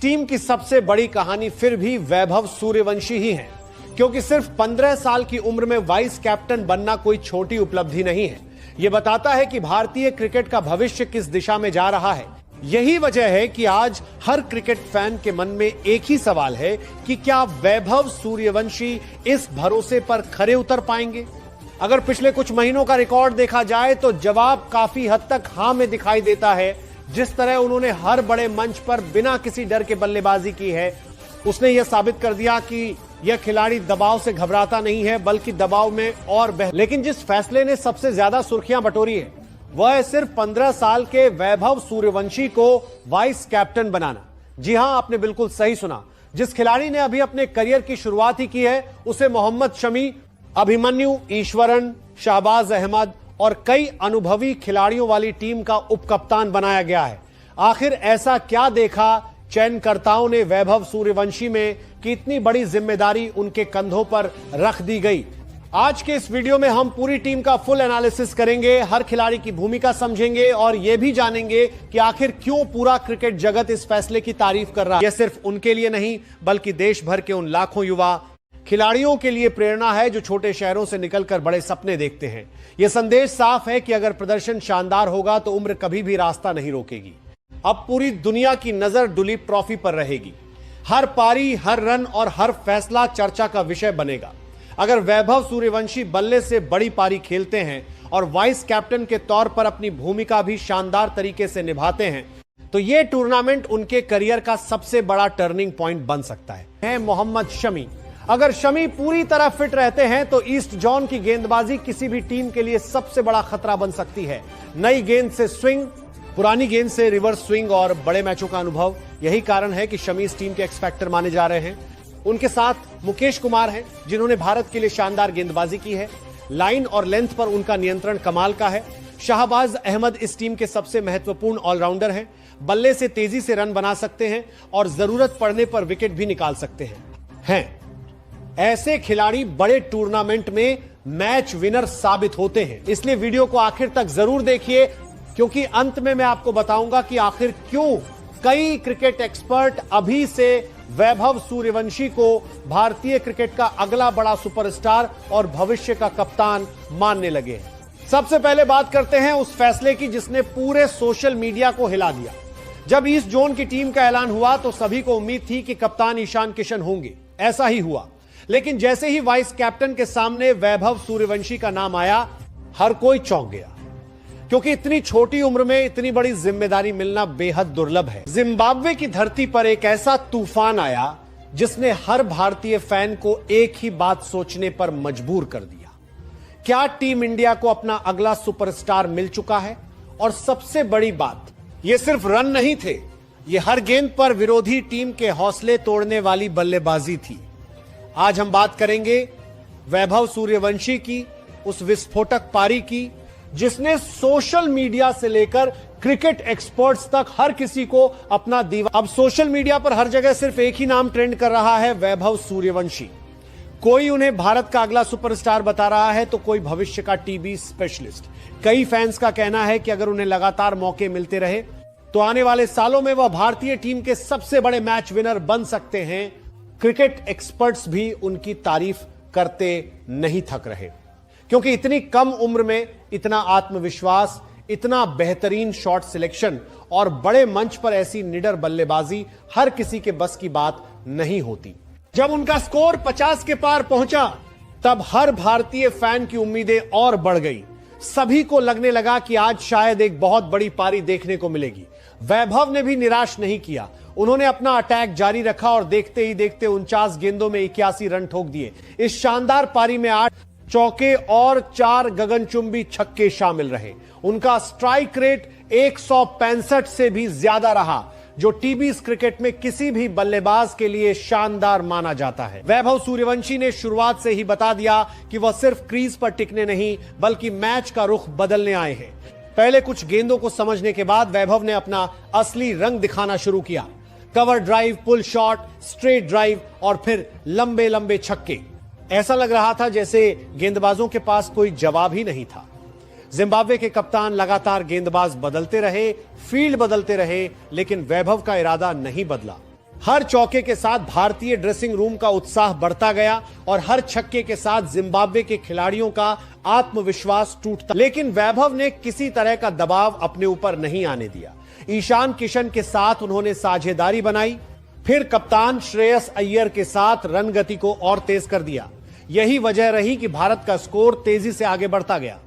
Team की सबसे बड़ी कहानी फिर भी वैभव सूर्यवंशी ही है, क्योंकि सिर्फ 15 साल की उम्र में वाइस कैप्टन बनना कोई छोटी उपलब्धि नहीं है। यह बताता है कि भारतीय क्रिकेट का भविष्य किस दिशा में जा रहा है। यही वजह है कि आज हर क्रिकेट फैन के मन में एक ही सवाल है कि क्या वैभव सूर्यवंशी इस भरोसे पर खरे उतर पाएंगे। अगर पिछले कुछ महीनों का रिकॉर्ड देखा जाए तो जवाब काफी हद तक हां में दिखाई देता है। जिस तरह उन्होंने हर बड़े मंच पर बिना किसी डर के बल्लेबाजी की है, उसने यह साबित कर दिया कि यह खिलाड़ी दबाव से घबराता नहीं है, बल्कि दबाव में और लेकिन जिस फैसले ने सबसे ज्यादा सुर्खियां बटोरी है वह है सिर्फ 15 साल के वैभव सूर्यवंशी को वाइस कैप्टन बनाना। जी हां, आपने बिल्कुल सही सुना। जिस खिलाड़ी ने अभी अपने करियर की शुरुआत ही की है उसे मोहम्मद शमी, अभिमन्यु, ईश्वरन, शहबाज अहमद और कई अनुभवी खिलाड़ियों वाली टीम का उपकप्तान बनाया गया है। आखिर ऐसा क्या देखा चयनकर्ताओं ने वैभव सूर्यवंशी में कि इतनी बड़ी जिम्मेदारी उनके कंधों पर रख दी गई। आज के इस वीडियो में हम पूरी टीम का फुल एनालिसिस करेंगे, हर खिलाड़ी की भूमिका समझेंगे और यह भी जानेंगे कि आखिर क्यों पूरा क्रिकेट जगत इस फैसले की तारीफ कर रहा है। यह सिर्फ उनके लिए नहीं बल्कि देश भर के उन लाखों युवा खिलाड़ियों के लिए प्रेरणा है जो छोटे शहरों से निकलकर बड़े सपने देखते हैं। यह संदेश साफ है कि अगर प्रदर्शन शानदार होगा तो उम्र कभी भी रास्ता नहीं रोकेगी। अब पूरी दुनिया की नजर दुलीप ट्रॉफी पर रहेगी। हर पारी, हर रन और हर फैसला चर्चा का विषय बनेगा। अगर वैभव सूर्यवंशी बल्ले से बड़ी पारी खेलते हैं और वाइस कैप्टन के तौर पर अपनी भूमिका भी शानदार तरीके से निभाते हैं तो यह टूर्नामेंट उनके करियर का सबसे बड़ा टर्निंग पॉइंट बन सकता है। मोहम्मद शमी, अगर शमी पूरी तरह फिट रहते हैं तो ईस्ट जोन की गेंदबाजी किसी भी टीम के लिए सबसे बड़ा खतरा बन सकती है। नई गेंद से स्विंग, पुरानी गेंद से रिवर्स स्विंग और बड़े मैचों का अनुभव, यही कारण है कि शमी इस टीम के एक्स फैक्टर माने जा रहे हैं। उनके साथ मुकेश कुमार हैं जिन्होंने भारत के लिए शानदार गेंदबाजी की है। लाइन और लेंथ पर उनका नियंत्रण कमाल का है। शहबाज अहमद इस टीम के सबसे महत्वपूर्ण ऑलराउंडर हैं। बल्ले से तेजी से रन बना सकते हैं और जरूरत पड़ने पर विकेट भी निकाल सकते हैं। ऐसे खिलाड़ी बड़े टूर्नामेंट में मैच विनर साबित होते हैं। इसलिए वीडियो को आखिर तक जरूर देखिए, क्योंकि अंत में मैं आपको बताऊंगा कि आखिर क्यों कई क्रिकेट एक्सपर्ट अभी से वैभव सूर्यवंशी को भारतीय क्रिकेट का अगला बड़ा सुपरस्टार और भविष्य का कप्तान मानने लगे हैं। सबसे पहले बात करते हैं उस फैसले की जिसने पूरे सोशल मीडिया को हिला दिया। जब ईस्ट जोन की टीम का ऐलान हुआ तो सभी को उम्मीद थी कि कप्तान ईशान किशन होंगे। ऐसा ही हुआ, लेकिन जैसे ही वाइस कैप्टन के सामने वैभव सूर्यवंशी का नाम आया, हर कोई चौंक गया, क्योंकि इतनी छोटी उम्र में इतनी बड़ी जिम्मेदारी मिलना बेहद दुर्लभ है। जिम्बाब्वे की धरती पर एक ऐसा तूफान आया जिसने हर भारतीय फैन को एक ही बात सोचने पर मजबूर कर दिया। क्या टीम इंडिया को अपना अगला सुपरस्टार मिल चुका है? और सबसे बड़ी बात, यह सिर्फ रन नहीं थे, यह हर गेंद पर विरोधी टीम के हौसले तोड़ने वाली बल्लेबाजी थी। आज हम बात करेंगे वैभव सूर्यवंशी की उस विस्फोटक पारी की जिसने सोशल मीडिया से लेकर क्रिकेट एक्सपर्ट्स तक हर किसी को अपना दीवाना। अब सोशल मीडिया पर हर जगह सिर्फ एक ही नाम ट्रेंड कर रहा है, वैभव सूर्यवंशी। कोई उन्हें भारत का अगला सुपरस्टार बता रहा है तो कोई भविष्य का टीबी स्पेशलिस्ट। कई फैंस का कहना है कि अगर उन्हें लगातार मौके मिलते रहे तो आने वाले सालों में वह भारतीय टीम के सबसे बड़े मैच विनर बन सकते हैं। क्रिकेट एक्सपर्ट्स भी उनकी तारीफ करते नहीं थक रहे, क्योंकि इतनी कम उम्र में इतना आत्मविश्वास, इतना बेहतरीन शॉट सिलेक्शन और बड़े मंच पर ऐसी निडर बल्लेबाजी हर किसी के बस की बात नहीं होती। जब उनका स्कोर 50 के पार पहुंचा तब हर भारतीय फैन की उम्मीदें और बढ़ गई। सभी को लगने लगा कि आज शायद एक बहुत बड़ी पारी देखने को मिलेगी। वैभव ने भी निराश नहीं किया। उन्होंने अपना अटैक जारी रखा और देखते ही देखते 49 गेंदों में 81 रन ठोक दिए। इस शानदार पारी में 8 चौके और 4 गगनचुंबी छक्के शामिल रहे। उनका स्ट्राइक रेट 165 से भी ज्यादा रहा, जो टीबीज क्रिकेट में किसी भी बल्लेबाज के लिए शानदार माना जाता है। वैभव सूर्यवंशी ने शुरुआत से ही बता दिया कि वह सिर्फ क्रीज पर टिकने नहीं बल्कि मैच का रुख बदलने आए हैं। पहले कुछ गेंदों को समझने के बाद वैभव ने अपना असली रंग दिखाना शुरू किया। Cover drive, pull shot, straight drive और फिर लंबे लंबे छक्के। ऐसा लग रहा था जैसे गेंदबाजों के पास कोई जवाब ही नहीं था। जिम्बाब्वे के कप्तान लगातार गेंदबाज बदलते रहे, फील्ड बदलते रहे, लेकिन वैभव का इरादा नहीं बदला। हर चौके के साथ भारतीय ड्रेसिंग रूम का उत्साह बढ़ता गया और हर छक्के के साथ जिम्बाब्वे के खिलाड़ियों का आत्मविश्वास टूटता। लेकिन वैभव ने किसी तरह का दबाव अपने ऊपर नहीं आने दिया। ईशान किशन के साथ उन्होंने साझेदारी बनाई, फिर कप्तान श्रेयस अय्यर के साथ रन गति को और तेज कर दिया। यही वजह रही कि भारत का स्कोर तेजी से आगे बढ़ता गया।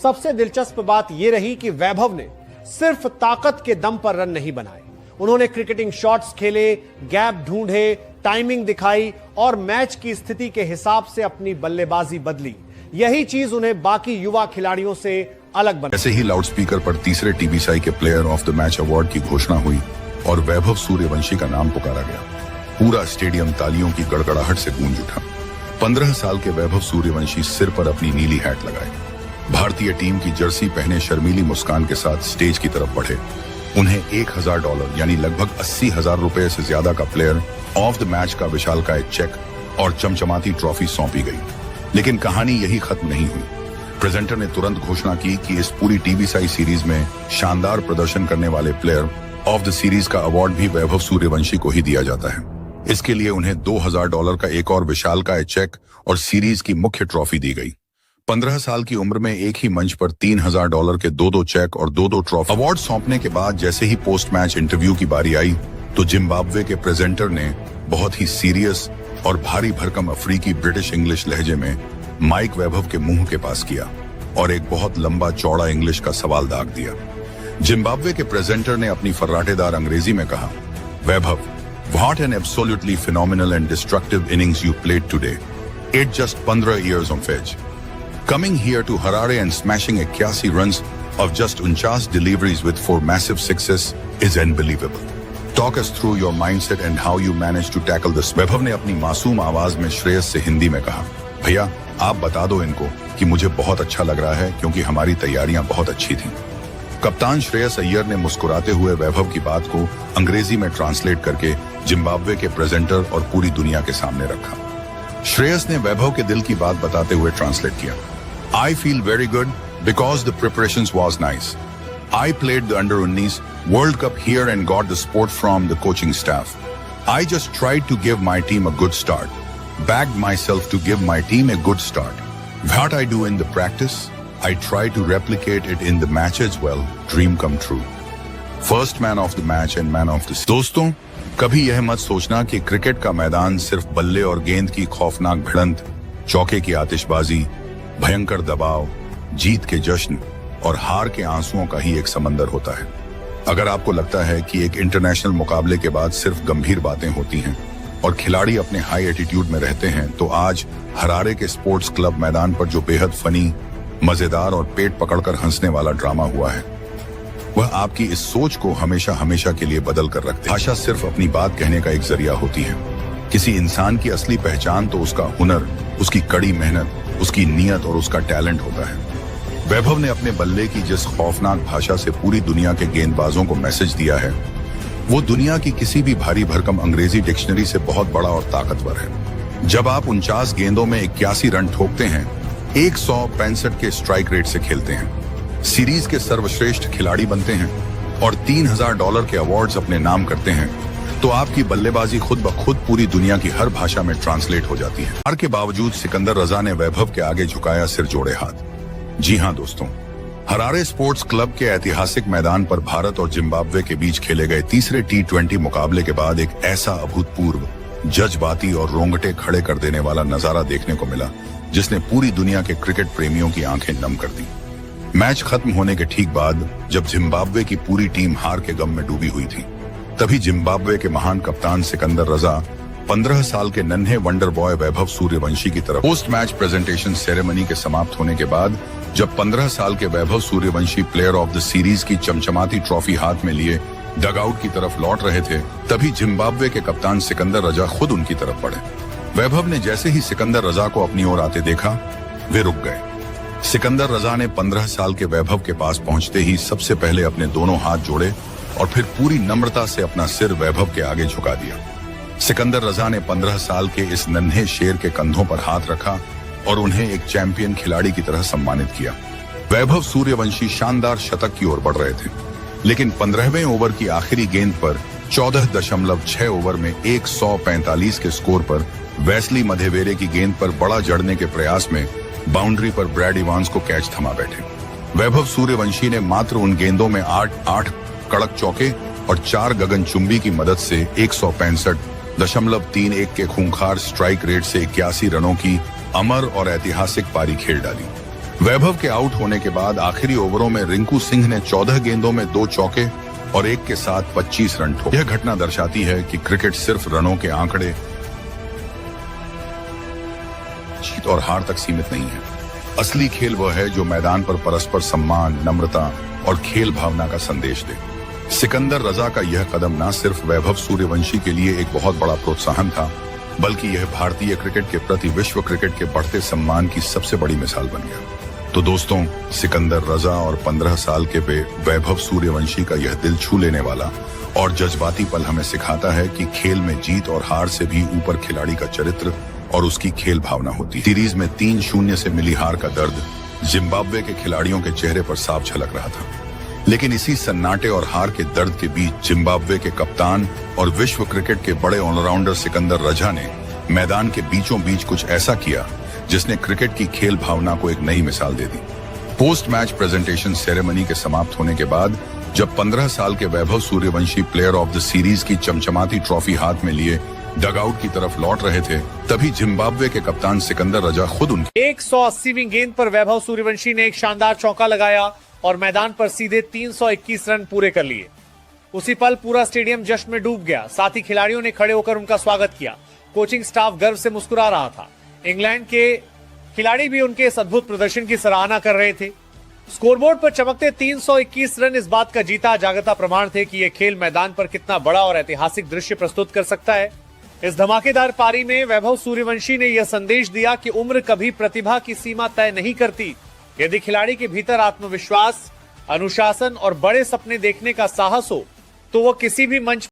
सबसे दिलचस्प बात यह रही कि वैभव ने सिर्फ ताकत के दम पर रन नहीं बनाए, उन्होंने क्रिकेटिंग शॉट्स खेले, गैप ढूंढे, टाइमिंग दिखाई और मैच की स्थिति के हिसाब से अपनी बल्लेबाजी बदली। यही चीज उन्हें बाकी युवा खिलाड़ियों से अलग बना। ऐसे ही लाउडस्पीकर पर तीसरे टीवीसाई के player of the match award की घोषणा हुई और वैभव सूर्यवंशी का नाम पुकारा गया। पूरा स्टेडियम तालियों की गड़गड़ाहट से गूंज उठा। 15 साल के वैभव सूर्यवंशी सिर पर अपनी नीली हैट लगाए, भारतीय टीम की जर्सी पहने शर्मीली मुस्कान के साथ स्टेज की तरफ बढ़े। उन्हें $1000 यानी लगभग 80,000 रुपए से ज्यादा का प्लेयर ऑफ द मैच का विशालकाय चेक और चमचमाती ट्रॉफी सौंपी गई। लेकिन कहानी यही खत्म नहीं हुई। प्रेजेंटर ने तुरंत घोषणा की कि इस पूरी टीवीसाई सीरीज में शानदार प्रदर्शन करने वाले प्लेयर ऑफ द सीरीज का अवार्ड भी वैभव सूर्यवंशी को ही दिया जाता है। इसके लिए उन्हें $2000 का एक और विशालकाय चेक और सीरीज की मुख्य ट्रॉफी दी गई। 15 साल की उम्र में एक ही मंच पर $3000 के 2-2 चेक और 2-2 ट्रॉफी। अवार्ड सौंपने के बाद जैसे ही पोस्ट मैच इंटरव्यू की बारी आई तो जिम्बाब्वे के प्रेजेंटर ने बहुत ही सीरियस और भारी भरकम अफ्रीकी ब्रिटिश इंग्लिश लहजे में माइक वैभव के मुंह के पास किया और एक बहुत लंबा चौड़ा इंग्लिश का सवाल दाग दिया। जिम्बाब्वे के प्रेजेंटर ने अपनी फर्राटेदार अंग्रेजी में कहा, वैभव, what an absolutely phenomenal and destructive innings you played today. It just 15 years of age. Coming here to Harare and smashing 81 runs of just 49 deliveries with 4 massive sixes is unbelievable. Talk us through your mindset and how you managed to tackle this. वैभव ने अपनी मासूम आवाज में श्रेयस से हिंदी में कहा, भैया आप बता दो इनको कि मुझे बहुत अच्छा लग रहा है क्योंकि हमारी तैयारियां बहुत अच्छी थी। कप्तान श्रेयस अय्यर ने मुस्कुराते हुए वैभव की बात को अंग्रेजी में ट्रांसलेट करके जिम्बाब्वे के प्रेजेंटर और पूरी दुनिया के सामने रखा। श्रेयस ने वैभव के दिल की बात बताते हुए ट्रांसलेट किया, I feel very good because the preparations was nice. I played the Under-19 World Cup here and got the support from the coaching staff. I just tried to give my team a good start. Bagged myself to give my team a good start. What I do in the practice, I try to replicate it in the match as well. Dream come true. First man of the match and man of the season. दोस्तों, कभी यह मत सोचना कि cricket का मैदान सिर्फ बल्ले और गेंद की खौफनाक भिड़ंत, चौके की आतिशबाजी, भयंकर दबाव, जीत के जश्न और हार के आंसुओं का ही एक समंदर होता है। अगर आपको लगता है कि एक इंटरनेशनल मुकाबले के बाद सिर्फ गंभीर बातें होती हैं और खिलाड़ी अपने हाई एटीट्यूड में रहते हैं, तो आज हरारे के स्पोर्ट्स क्लब मैदान पर जो बेहद फनी, मजेदार और पेट पकड़कर हंसने वाला ड्रामा हुआ है, वह आपकी इस सोच को हमेशा हमेशा के लिए बदल कर रखते हैं। भाषा सिर्फ अपनी बात कहने का एक जरिया होती है। किसी इंसान की असली पहचान तो उसका हुनर, उसकी कड़ी मेहनत, उसकी नीयत और उसका टैलेंट होता है। वैभव ने अपने बल्ले की जिस खौफनाक भाषा से पूरी दुनिया के गेंदबाजों को मैसेज दिया है, वो दुनिया की किसी भी भारी भरकम अंग्रेजी डिक्शनरी से बहुत बड़ा और ताकतवर है। जब आप 49 गेंदों में 81 रन ठोकते हैं, 165 के स्ट्राइक रेट से खेलते हैं, सीरीज के सर्वश्रेष्ठ खिलाड़ी बनते हैं और $3000 के अवार्ड्स अपने नाम करते हैं, तो आपकी बल्लेबाजी खुद ब खुद पूरी दुनिया की हर भाषा में ट्रांसलेट हो जाती है। हार के बावजूद सिकंदर रजा ने वैभव के आगे झुकाया सिर जोड़े हाथ। जी हां दोस्तों, हरारे स्पोर्ट्स क्लब के ऐतिहासिक मैदान पर भारत और जिम्बाब्वे के बीच खेले गए तीसरे T20 मुकाबले के बाद एक ऐसा अभूतपूर्व, जज्बाती और रोंगटे खड़े कर देने वाला नजारा देखने को मिला जिसने पूरी दुनिया के क्रिकेट प्रेमियों की आंखें नम कर दी। मैच खत्म होने के ठीक बाद जब जिम्बाब्वे की पूरी टीम हार के गम में डूबी हुई थी, तभी जिम्बाब्वे के महान कप्तान सिकंदर रजा 15 साल के नन्हे वंडर बॉय वैभव सूर्यवंशी की तरफ पोस्ट मैच प्रेजेंटेशन सेरेमनी के समाप्त होने के बाद जब 15 साल के Vaibhav Suryavanshi player of the series की चमचमाती ट्रॉफी हाथ में लिए डगआउट की तरफ लौट रहे थे, तभी जिम्बाब्वे के कप्तान सिकंदर रजा खुद उनकी तरफ बढ़े। वैभव ने जैसे ही सिकंदर रजा को अपनी ओर आते देखा, वे रुक गए। सिकंदर रजा ने 15 साल के वैभव के पास पहुंचते ही सबसे पहले अपने दोनों हाथ जोड़े और फिर पूरी नम्रता से अपना सिर वैभव के आगे झुका दिया। सिकंदर रजा ने 15 साल के इस नन्हे शेर के कंधों पर हाथ रखा और उन्हें एक चैंपियन खिलाड़ी की तरह सम्मानित किया। वैभव सूर्यवंशी शानदार शतक की ओर बढ़ रहे थे, लेकिन 15वें ओवर की आखिरी गेंद पर 14.6 ओवर में 145 के स्कोर पर वेस्ली मधेवेरे की गेंद पर बड़ा जड़ने के प्रयास में बाउंड्री पर ब्रैड इवांस को कैच थमा बैठे। वैभव सूर्यवंशी ने मात्र उन गेंदों में 8 कड़क चौके और 4 गगनचुंबी की मदद से 165.31 के खूंखार स्ट्राइक रेट से 81 रनों की अमर और ऐतिहासिक पारी खेल डाली। वैभव के आउट होने के बाद आखिरी ओवरों में रिंकू सिंह ने 14 गेंदों में 2 चौके और 1 के साथ 25 रन ठोके। यह घटना दर्शाती है कि क्रिकेट सिर्फ रनों के आंकड़े, जीत और हार तक सीमित नहीं है। असली खेल वह है जो मैदान पर परस्पर सम्मान, नम्रता और खेल भावना का संदेश दे। सिकंदर रजा का यह कदम न सिर्फ वैभव सूर्यवंशी के लिए एक बहुत बड़ा प्रोत्साहन था, बल्कि यह भारतीय क्रिकेट के प्रति विश्व क्रिकेट के बढ़ते सम्मान की सबसे बड़ी मिसाल बन गया। तो दोस्तों, सिकंदर रजा और 15 साल के वैभव सूर्यवंशी का यह दिल छू लेने वाला और जज्बाती पल हमें सिखाता है कि खेल में जीत और हार से भी ऊपर खिलाड़ी का चरित्र और उसकी खेल भावना होती है। सीरीज में 3-0 से मिली हार का दर्द जिम्बाब्वे के खिलाड़ियों के चेहरे पर साफ झलक रहा था, लेकिन इसी सन्नाटे और हार के दर्द के बीच जिम्बाब्वे के कप्तान और विश्व क्रिकेट के बड़े ऑलराउंडर सिकंदर रजा ने मैदान के बीचों बीच कुछ ऐसा किया जिसने क्रिकेट की खेल भावना को एक नई मिसाल दे दी। पोस्ट मैच प्रेजेंटेशन सेरेमनी के समाप्त होने के बाद जब 15 साल के Vaibhav Suryavanshi player of the series की चमचमाती ट्रॉफी हाथ में लिए डगआउट की तरफ लौट रहे थे, तभी जिम्बाब्वे के कप्तान सिकंदर रजा खुद उनकी 180वीं गेंद पर वैभव सूर्यवंशी ने एक शानदार चौका लगाया और मैदान पर सीधे 321 रन पूरे कर लिए। उसी पल पूरा स्टेडियम जश्न में डूब गया। साथ ही खिलाड़ियों ने खड़े होकर उनका स्वागत किया। कोचिंग स्टाफ गर्व से मुस्कुरा रहा था। इंग्लैंड के खिलाड़ी भी उनके इस अद्भुत प्रदर्शन की सराहना कर रहे थे। स्कोरबोर्ड पर चमकते 321 रन इस बात का जीता जागता प्रमाण थे कि यह खेल मैदान पर कितना बड़ा और ऐतिहासिक दृश्य प्रस्तुत कर सकता है। इस धमाकेदार पारी में वैभव सूर्यवंशी ने यह संदेश दिया कि उम्र कभी प्रतिभा की सीमा तय नहीं करती। यदि खिलाड़ी के भीतर आत्मविश्वास, अनुशासन और बड़े सपने देखने का साहस हो, तो वो किसी भी मंच